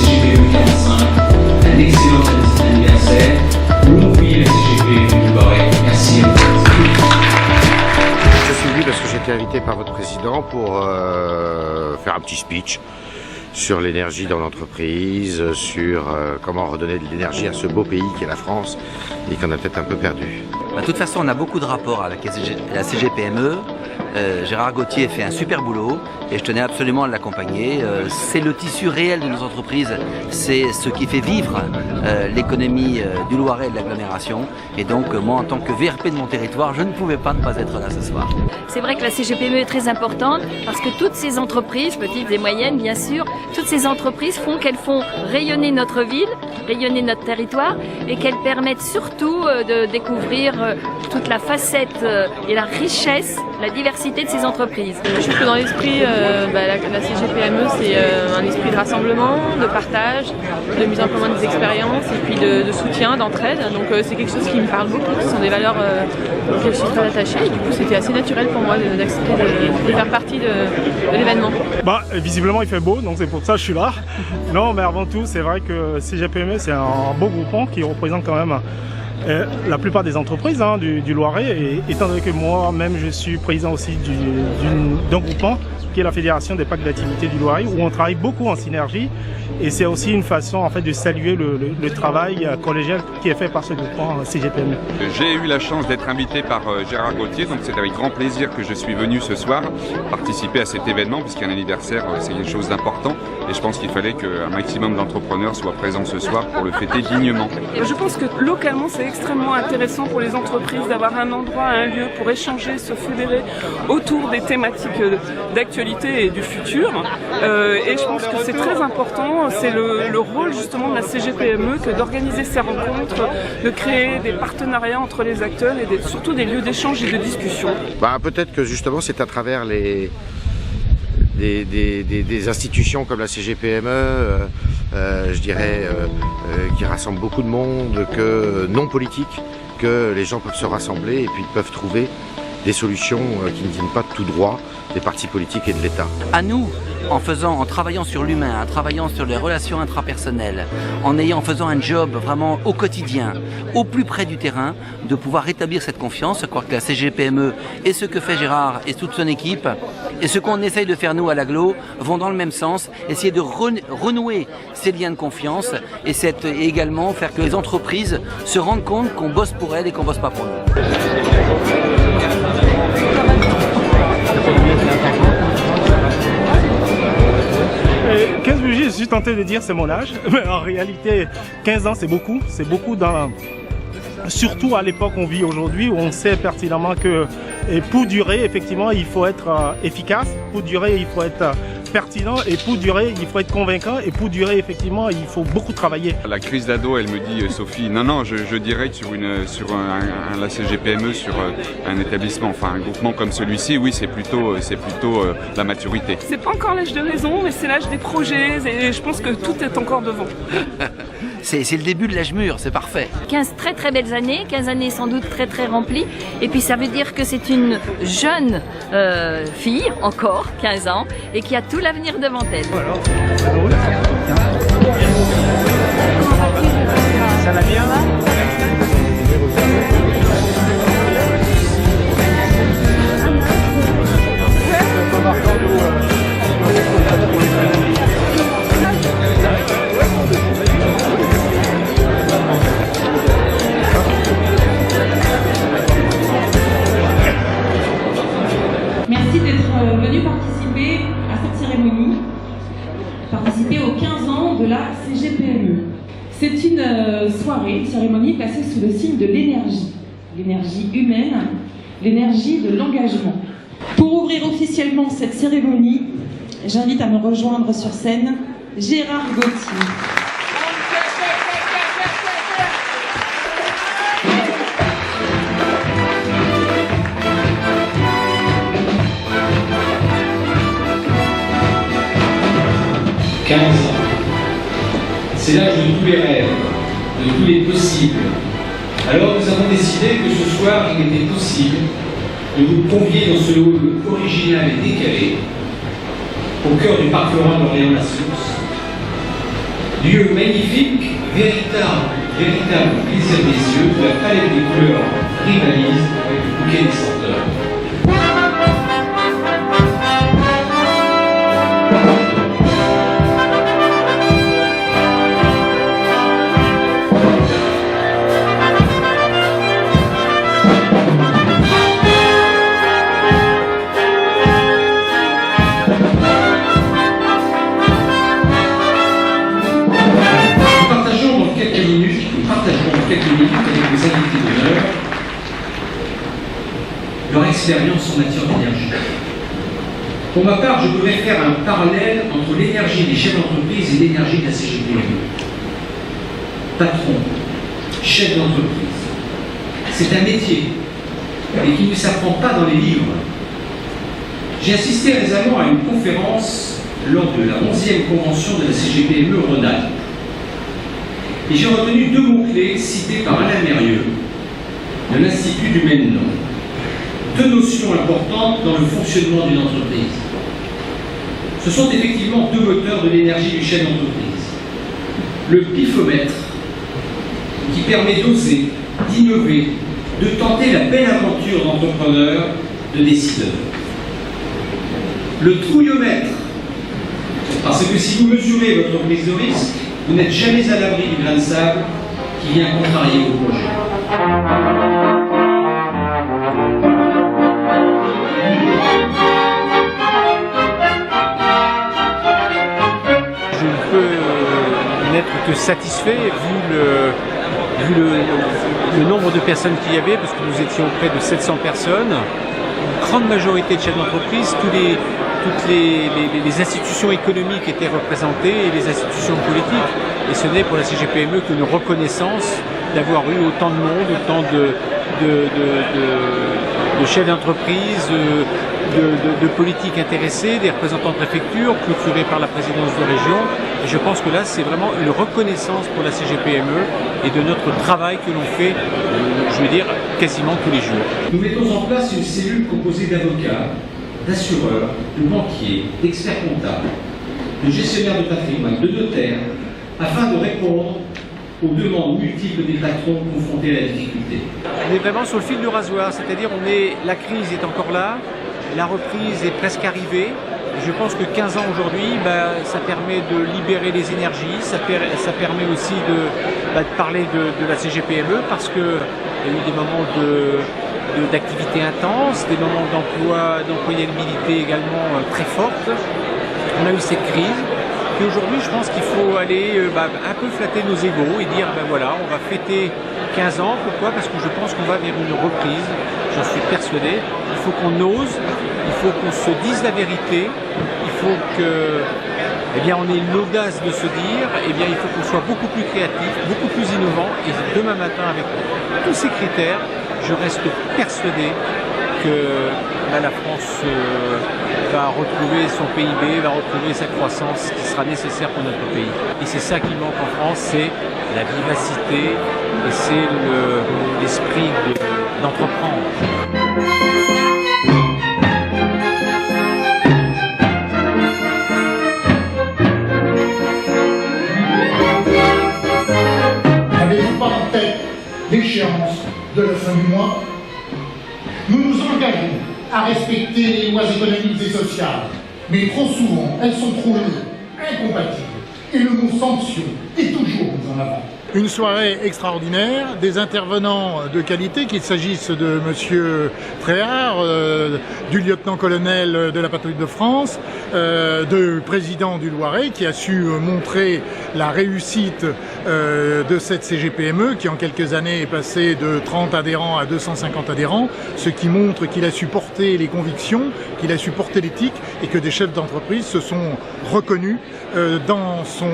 CGPME 45, un excellent anniversaire. Longue vie à la CGPME de Loiret. Merci à vous. Je suis venu parce que j'ai été invité par votre président pour faire un petit speech sur l'énergie dans l'entreprise, sur comment redonner de l'énergie à ce beau pays qu'est la France et qu'on a peut-être un peu perdu. De toute façon, on a beaucoup de rapports avec la CGPME. Gérard Gauthier fait un super boulot et je tenais absolument à l'accompagner. C'est le tissu réel de nos entreprises, c'est ce qui fait vivre l'économie du Loiret et de l'agglomération. Et donc moi, en tant que VRP de mon territoire, je ne pouvais pas ne pas être là ce soir. C'est vrai que la CGPME est très importante parce que toutes ces entreprises, petites et moyennes bien sûr, toutes ces entreprises qu'elles font rayonner notre ville, rayonner notre territoire et qu'elles permettent surtout de découvrir toute la facette et la richesse, la diversité de ces entreprises. Je trouve que dans l'esprit, la CGPME, c'est un esprit de rassemblement, de partage, de mise en commun des expériences et puis de soutien, d'entraide. Donc c'est quelque chose qui me parle beaucoup, ce sont des valeurs auxquelles je suis très attachée. Et du coup, c'était assez naturel pour moi d'accepter de faire partie de l'événement. Visiblement, il fait beau, donc c'est pour ça que je suis là. Non, mais avant tout, c'est vrai que CGPME, c'est un beau groupement qui représente quand même la plupart des entreprises du Loiret, et étant donné que moi-même je suis président aussi d'un groupement qui est la Fédération des packs d'activité du Loiret, où on travaille beaucoup en synergie, et c'est aussi une façon en fait de saluer le travail collégial qui est fait par ce groupement CGPME. J'ai eu la chance d'être invité par Gérard Gauthier, donc c'est avec grand plaisir que je suis venu ce soir participer à cet événement, puisqu'un anniversaire c'est quelque chose d'important, et je pense qu'il fallait qu'un maximum d'entrepreneurs soient présents ce soir pour le fêter dignement. Je pense que localement c'est extrêmement intéressant pour les entreprises d'avoir un endroit, un lieu pour échanger, se fédérer autour des thématiques d'actualité et du futur, et je pense que c'est très important, c'est le rôle justement de la CGPME que d'organiser ces rencontres, de créer des partenariats entre les acteurs et surtout des lieux d'échange et de discussion. Peut-être que justement c'est à travers des institutions comme la CGPME, je dirais, qui rassemblent beaucoup de monde, que non politique, que les gens peuvent se rassembler et puis peuvent trouver des solutions qui ne viennent pas de tout droit des partis politiques et de l'État. À nous, en travaillant sur l'humain, en travaillant sur les relations intrapersonnelles, en faisant un job vraiment au quotidien, au plus près du terrain, de pouvoir rétablir cette confiance. Je crois que la CGPME et ce que fait Gérard et toute son équipe, et ce qu'on essaye de faire nous à l'Agglo, vont dans le même sens, essayer de renouer ces liens de confiance et également faire que les entreprises se rendent compte qu'on bosse pour elles et qu'on bosse pas pour nous. 15 bougies, je suis tenté de dire c'est mon âge, mais en réalité 15 ans c'est beaucoup surtout à l'époque qu'on vit aujourd'hui, où on sait pertinemment que pour durer effectivement il faut être efficace, pour durer il faut être pertinent, et pour durer il faut être convaincant, et pour durer effectivement il faut beaucoup travailler. La crise d'ado, elle me dit Sophie, non, je dirais que sur la CGPME, sur un établissement, enfin un groupement comme celui-ci, oui c'est plutôt la maturité. C'est pas encore l'âge de raison, mais c'est l'âge des projets, et je pense que tout est encore devant. C'est le début de l'âge mûr, c'est parfait. 15 très très belles années, 15 années sans doute très très remplies, et puis ça veut dire que c'est une jeune fille, encore 15 ans, et qui a tout l'avenir devant elle. Ça va bien là ? Merci d'être venu participer à cette cérémonie, participer aux 15 ans de la CGPME. C'est une soirée, une cérémonie placée sous le signe de l'énergie humaine, l'énergie de l'engagement. Pour ouvrir officiellement cette cérémonie, j'invite à me rejoindre sur scène Gérard Gauthier. C'est l'âge de tous les rêves, de tous les possibles. Alors nous avons décidé que ce soir, il était possible de vous convier dans ce hall original et décalé, au cœur du parc Florent d'Orléans-la-Source, Lieu magnifique, véritable plaisir des yeux, où la palette des couleurs rivalise avec le bouquet des senteurs. Quelques minutes avec les invités d'honneur leur expérience en matière d'énergie. Pour ma part, je voudrais faire un parallèle entre l'énergie des chefs d'entreprise et l'énergie de la CGPME. Patron, chef d'entreprise, c'est un métier, et qui ne s'apprend pas dans les livres. J'ai assisté récemment à une conférence lors de la 11e convention de la CGPME Rhône-Alpes. Et j'ai retenu deux mots-clés cités par Alain Mérieux de l'Institut du même nom. Deux notions importantes dans le fonctionnement d'une entreprise. Ce sont effectivement deux moteurs de l'énergie du chef d'entreprise. Le pifomètre, qui permet d'oser, d'innover, de tenter la belle aventure d'entrepreneur, de décideur. Le trouillomètre, parce que si vous mesurez votre prise de risque, vous n'êtes jamais à l'abri du grain de sable qui vient contrarier vos projets. Je ne peux n'être que satisfait vu le nombre de personnes qu'il y avait, parce que nous étions près de 700 personnes, une grande majorité de chefs d'entreprise, toutes les institutions économiques étaient représentées et les institutions politiques. Et ce n'est pour la CGPME qu'une reconnaissance d'avoir eu autant de monde, autant de chefs d'entreprise, de politiques intéressés, des représentants de préfecture, clôturés par la présidence de région. Et je pense que là, c'est vraiment une reconnaissance pour la CGPME et de notre travail que l'on fait, je veux dire, quasiment tous les jours. Nous mettons en place une cellule composée d'avocats, d'assureurs, de banquiers, d'experts comptables, de gestionnaires de patrimoine, de notaires, afin de répondre aux demandes multiples des patrons confrontés à la difficulté. On est vraiment sur le fil du rasoir, c'est-à-dire la crise est encore là, la reprise est presque arrivée. Je pense que 15 ans aujourd'hui, ça permet de libérer les énergies, ça permet aussi de parler de la CGPME, parce qu'il y a eu des moments d'activité intense, des moments d'employabilité également très fortes. On a eu cette crise. Et aujourd'hui, je pense qu'il faut aller un peu flatter nos égos et dire, voilà, on va fêter 15 ans. Pourquoi? Parce que je pense qu'on va vers une reprise. J'en suis persuadé. Il faut qu'on ose, il faut qu'on se dise la vérité, il faut on ait l'audace de se dire, il faut qu'on soit beaucoup plus créatif, beaucoup plus innovant. Et demain matin, avec tous ces critères, je reste persuadé que la France va retrouver son PIB, va retrouver sa croissance qui sera nécessaire pour notre pays. Et c'est ça qui manque en France, c'est la vivacité et c'est l'esprit d'entreprendre. N'avez-vous pas en tête l'échéance de la fin du mois? Nous nous engageons à respecter les lois économiques et sociales, mais trop souvent, elles sont trop lourdes, incompatibles, et le mot sanction est toujours mis en avant. Une soirée extraordinaire, des intervenants de qualité, qu'il s'agisse de M. Tréhard, du lieutenant-colonel de la patrouille de France, du président du Loiret, qui a su montrer la réussite de cette CGPME, qui en quelques années est passée de 30 adhérents à 250 adhérents, ce qui montre qu'il a su porter les convictions, qu'il a su porter l'éthique, et que des chefs d'entreprise se sont reconnus dans son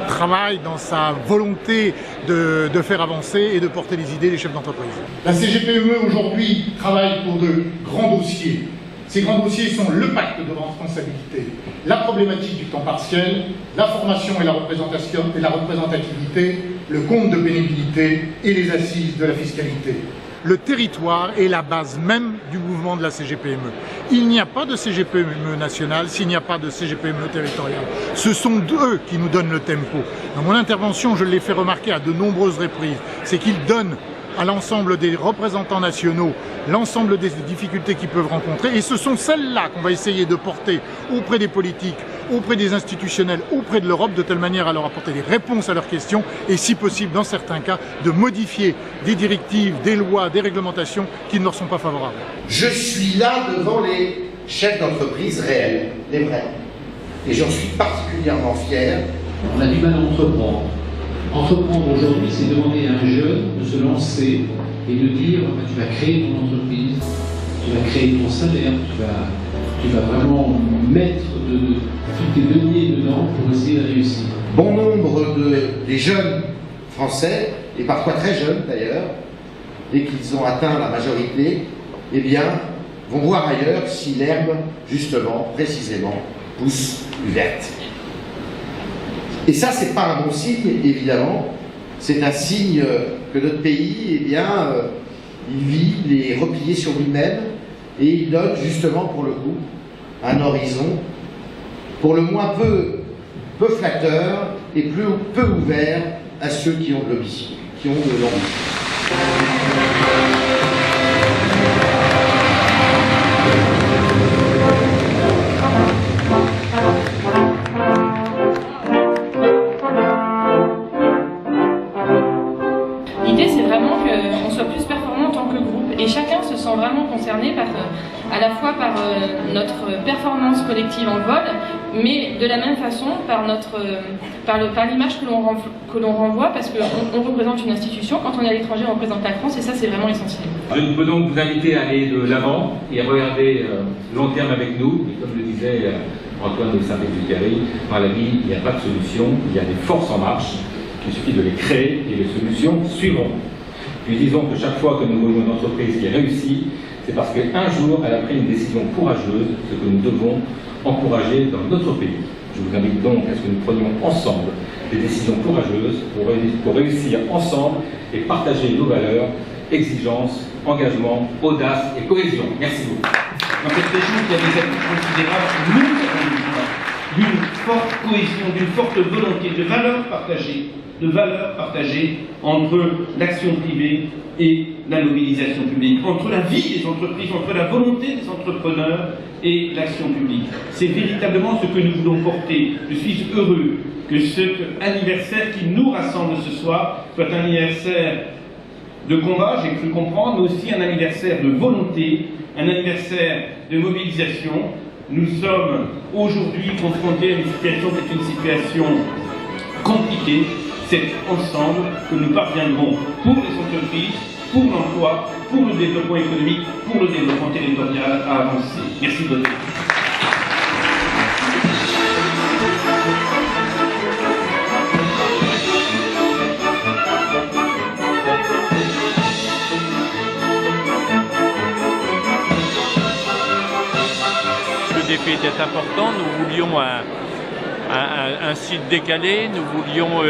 travail, dans sa volonté de faire avancer et de porter les idées des chefs d'entreprise. La CGPME aujourd'hui travaille pour de grands dossiers. Ces grands dossiers sont le pacte de responsabilité, la problématique du temps partiel, la formation et la représentation et la représentativité, le compte de pénibilité et les assises de la fiscalité. le territoire est la base même du mouvement de la CGPME. Il n'y a pas de CGPME nationale s'il n'y a pas de CGPME territoriale. Ce sont eux qui nous donnent le tempo. Dans mon intervention, je l'ai fait remarquer à de nombreuses reprises, c'est qu'ils donnent à l'ensemble des représentants nationaux l'ensemble des difficultés qu'ils peuvent rencontrer, et ce sont celles-là qu'on va essayer de porter auprès des politiques, auprès des institutionnels, auprès de l'Europe, de telle manière à leur apporter des réponses à leurs questions et, si possible, dans certains cas, de modifier des directives, des lois, des réglementations qui ne leur sont pas favorables. Je suis là devant les chefs d'entreprise réels, les vrais, et j'en suis particulièrement fier. On a du mal à entreprendre. Entreprendre aujourd'hui, c'est demander à un jeune de se lancer et de dire tu vas créer ton entreprise, tu vas créer ton salaire, tu vas vraiment mettre tous tes deniers dedans pour essayer de réussir. Bon nombre des jeunes français, et parfois très jeunes d'ailleurs, dès qu'ils ont atteint la majorité, eh bien, vont voir ailleurs si l'herbe, justement, précisément, pousse plus verte. Et ça, c'est pas un bon signe, évidemment. C'est un signe que notre pays, eh bien, il vit, il est replié sur lui-même, et il donne justement, pour le coup, un horizon, pour le moins peu flatteur et peu ouvert à ceux qui ont de l'ambition, qui ont de l'ambition. L'idée, c'est vraiment qu'on soit plus performant en tant que groupe, et chacun se sent vraiment concerné à la fois par notre performance collective en vol, mais de la même façon par l'image que l'on renvoie, parce qu'on représente une institution. Quand on est à l'étranger, on représente la France, et ça, c'est vraiment essentiel. Je peux donc vous inviter à aller de l'avant et à regarder long terme avec nous. Et comme le disait Antoine de Saint-Exupéry, dans la vie, il n'y a pas de solution, il y a des forces en marche. Il suffit de les créer et les solutions suivront. Puis disons que chaque fois que nous voyons une entreprise qui réussit, c'est parce qu'un jour elle a pris une décision courageuse, ce que nous devons encourager dans notre pays. Je vous invite donc à ce que nous prenions ensemble des décisions courageuses pour réussir ensemble et partager nos valeurs, exigences, engagement, audace et cohésion. Merci beaucoup. Dans cette région qui a des appuis considérables, nous avons besoin d'une forte cohésion, d'une forte volonté de valeurs partagées entre l'action privée et la mobilisation publique, entre la vie des entreprises, entre la volonté des entrepreneurs et l'action publique. C'est véritablement ce que nous voulons porter. Je suis heureux que cet anniversaire qui nous rassemble ce soir soit un anniversaire de combat, j'ai cru comprendre, mais aussi un anniversaire de volonté, un anniversaire de mobilisation. Nous sommes aujourd'hui confrontés à une situation qui est une situation compliquée. C'est ensemble que nous parviendrons pour les entreprises, pour l'emploi, pour le développement économique, pour le développement territorial à avancer. Merci de votre attention. Le défi était important, nous voulions un site décalé, nous voulions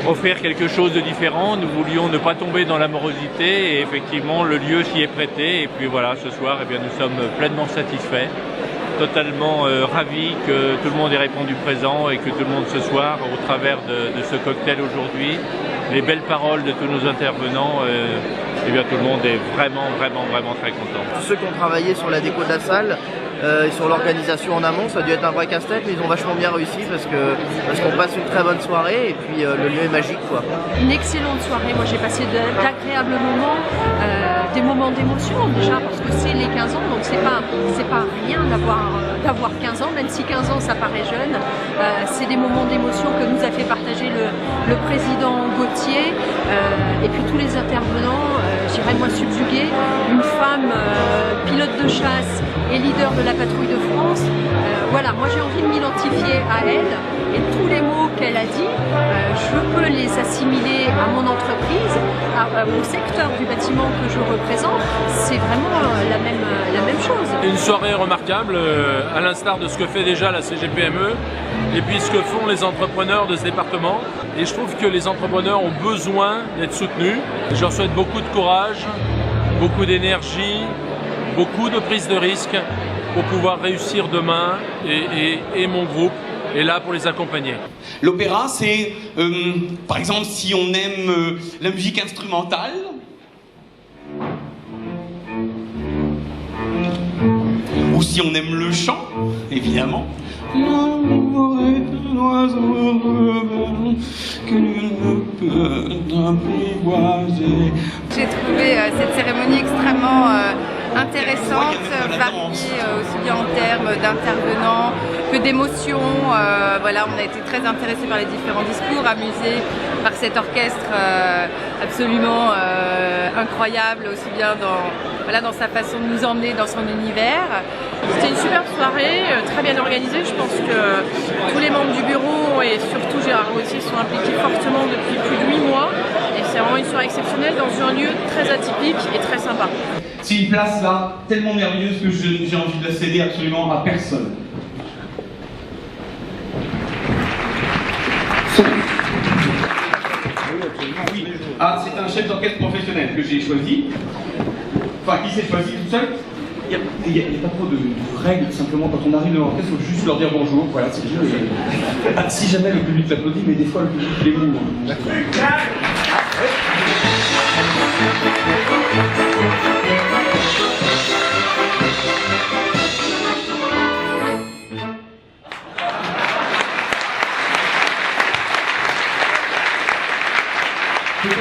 offrir quelque chose de différent, nous voulions ne pas tomber dans la morosité, et effectivement le lieu s'y est prêté, et puis voilà, ce soir, eh bien, nous sommes pleinement satisfaits, totalement ravis que tout le monde ait répondu présent et que tout le monde ce soir, au travers de ce cocktail aujourd'hui, les belles paroles de tous nos intervenants, eh bien, tout le monde est vraiment très content. Tous ceux qui ont travaillé sur la déco de la salle et sur l'organisation en amont, ça a dû être un vrai casse-tête, mais ils ont vachement bien réussi parce qu'on passe une très bonne soirée et puis le lieu est magique, quoi. Une excellente soirée, moi j'ai passé d'agréables moments, des moments d'émotion déjà parce que c'est les 15 ans, donc c'est pas rien d'avoir 15 ans, même si 15 ans ça paraît jeune. C'est des moments d'émotion que nous a fait partager le président Gauthier et puis tous les intervenants, j'irais moi subjuguée, une femme pilote de chasse et leader de la patrouille de France. Voilà, moi j'ai envie de m'identifier à elle. Et tous les mots qu'elle a dit, je peux les assimiler à mon entreprise, au secteur du bâtiment que je représente. C'est vraiment la même chose. Une soirée remarquable, à l'instar de ce que fait déjà la CGPME et puis ce que font les entrepreneurs de ce département. Et je trouve que les entrepreneurs ont besoin d'être soutenus. Je leur souhaite beaucoup de courage, beaucoup d'énergie, beaucoup de prise de risque pour pouvoir réussir demain et mon groupe est là pour les accompagner. L'opéra, c'est, par exemple, si on aime la musique instrumentale, ou si on aime le chant, évidemment. L'amour est un oiseau que nul ne peut apprivoiser. J'ai trouvé cette cérémonie extrêmement intéressante, variée aussi bien en termes d'intervenants que d'émotions. Voilà, on a été très intéressés par les différents discours, amusés par cet orchestre absolument incroyable, aussi bien dans sa façon de nous emmener dans son univers. C'était une superbe soirée, très bien organisée. Je pense que tous les membres du bureau et surtout Gérard Gauthier sont impliqués fortement depuis plus de 8 mois. Et c'est vraiment une soirée exceptionnelle dans un lieu très atypique et très sympa. C'est une place là tellement merveilleuse que j'ai envie de la céder absolument à personne. Oui. Ah, c'est un chef d'orchestre professionnel que j'ai choisi. Enfin, qui s'est choisi tout seul. Il n'y a pas trop de règles, simplement quand on arrive dans l'orchestre, il faut juste leur dire bonjour, voilà, c'est bien. Si jamais le public l'applaudit, mais des fois le public il est mou.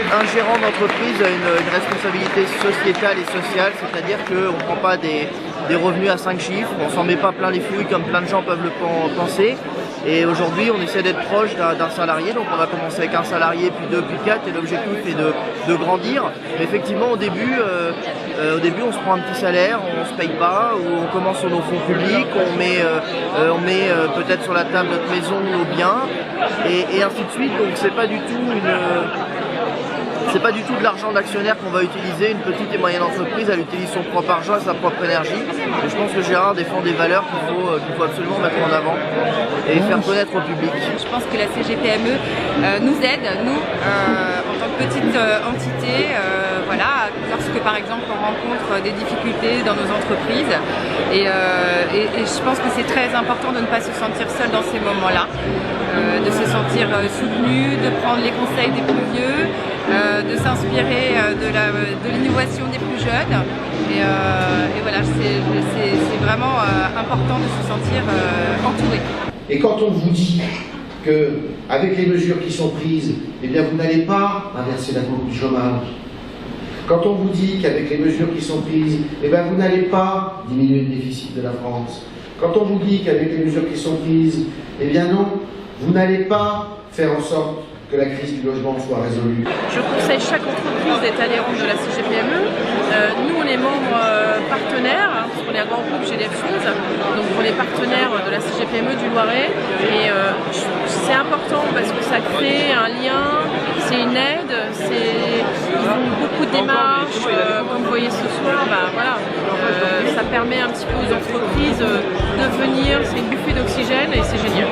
Un gérant d'entreprise a une responsabilité sociétale et sociale, c'est-à-dire qu'on ne prend pas des revenus à 5 chiffres, on s'en met pas plein les fouilles comme plein de gens peuvent le penser. Et aujourd'hui, on essaie d'être proche d'un salarié, donc on va commencer avec un salarié, puis 2, puis 4, et l'objectif est de grandir. Mais effectivement, au début, on se prend un petit salaire, on se paye pas, ou on commence sur nos fonds publics, on met peut-être sur la table notre maison, nos biens, et ainsi de suite. Donc c'est pas du tout de l'argent d'actionnaire qu'on va utiliser. Une petite et moyenne entreprise, elle utilise son propre argent et sa propre énergie. Et je pense que Gérard défend des valeurs qu'il faut absolument mettre en avant et faire connaître au public. Je pense que la CGPME nous aide, nous, en tant que petite entité, voilà, lorsque par exemple on rencontre des difficultés dans nos entreprises. Et je pense que c'est très important de ne pas se sentir seul dans ces moments-là, de se sentir soutenu, de prendre les conseils des plus vieux, de s'inspirer de l'innovation des plus jeunes. Et voilà, c'est vraiment important de se sentir entouré. Et quand on vous dit qu'avec les mesures qui sont prises, eh bien vous n'allez pas inverser la courbe du chômage, quand on vous dit qu'avec les mesures qui sont prises, eh bien vous n'allez pas diminuer le déficit de la France, quand on vous dit qu'avec les mesures qui sont prises, eh bien non, vous n'allez pas faire en sorte que la crise du logement soit résolue. Je conseille chaque entreprise d'être adhérente de la CGPME. Nous, on est membres partenaires, parce qu'on est un grand groupe GDF Chose, donc on est partenaires de la CGPME du Loiret. Et c'est important parce que ça crée un lien, c'est une aide, ils font beaucoup de démarches, comme vous voyez ce soir, voilà, ça permet un petit peu aux entreprises de venir, c'est une bouffée d'oxygène et c'est génial.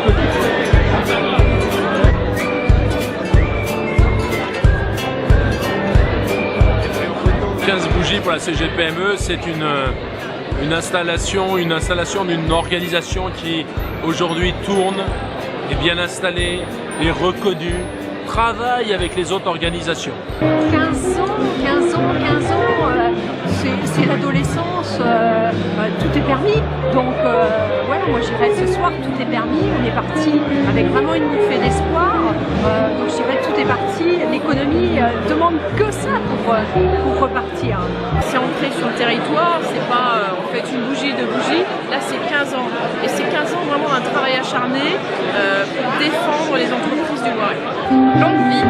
15 bougies pour la CGPME, c'est une installation d'une organisation qui aujourd'hui tourne, est bien installée, est reconnue, travaille avec les autres organisations. 15 ans, c'est l'adolescence, tout est permis. Donc voilà, moi j'irais ce soir, tout est permis, on est parti avec vraiment une bouffée d'espoir. Donc je dirais tout est parti, l'économie demande que ça pour repartir. C'est ancré sur le territoire, c'est pas on fait une bougie, 2 bougies, là c'est 15 ans. Et c'est 15 ans vraiment un travail acharné pour défendre les entreprises du Loiret. Longue vie.